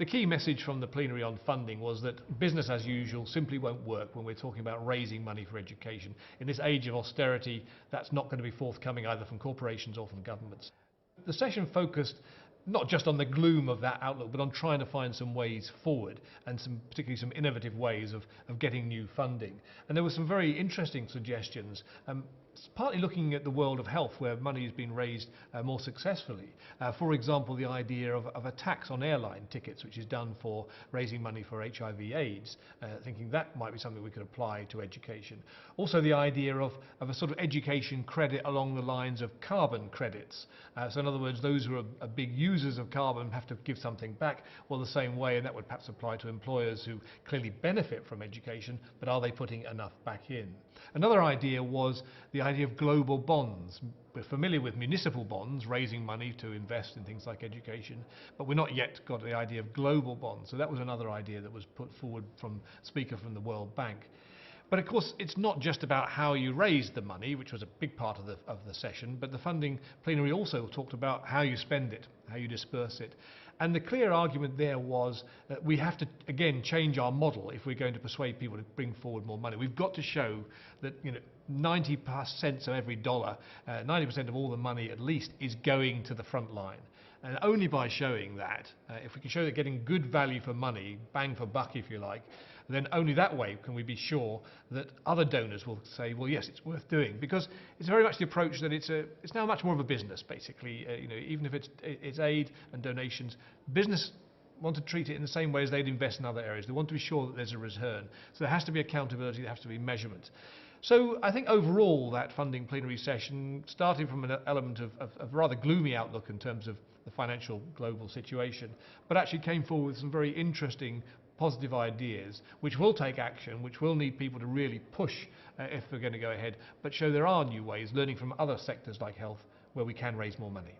The key message from the plenary on funding was that business as usual simply won't work when we're talking about raising money for education. In this age of austerity, that's not going to be forthcoming either from corporations or from governments. The session focused not just on the gloom of that outlook, but on trying to find some ways forward and particularly some innovative ways of getting new funding. And there were some very interesting suggestions, partly looking at the world of health where money has been raised more successfully. For example, the idea of a tax on airline tickets, which is done for raising money for HIV/AIDS, thinking that might be something we could apply to education. Also the idea of a sort of education credit along the lines of carbon credits. So in other words, those who are big users of carbon have to give something back, well the same way, and that would perhaps apply to employers who clearly benefit from education, but are they putting enough back in? Another idea was the idea of global bonds. We're familiar with municipal bonds, raising money to invest in things like education, but we're not yet got the idea of global bonds. So that was another idea that was put forward from a speaker from the World Bank. But of course, it's not just about how you raise the money, which was a big part of the session, but the funding plenary also talked about how you spend it, how you disperse it. And the clear argument there was that we have to, again, change our model if we're going to persuade people to bring forward more money. We've got to show that 90 cents of every dollar, 90% of all the money at least, is going to the front line. And only by showing that, if we can show that getting good value for money, bang for buck if you like, then only that way can we be sure that other donors will say, well yes, it's worth doing. Because it's very much the approach that it's now much more of a business basically. Even if it's aid and donations, business want to treat it in the same way as they'd invest in other areas. They want to be sure that there's a return. So there has to be accountability, there has to be measurement. So I think overall that funding plenary session, starting from an element of rather gloomy outlook in terms of the financial global situation, but actually came forward with some very interesting positive ideas which will take action, which will need people to really push if we're going to go ahead, but show there are new ways, learning from other sectors like health where we can raise more money.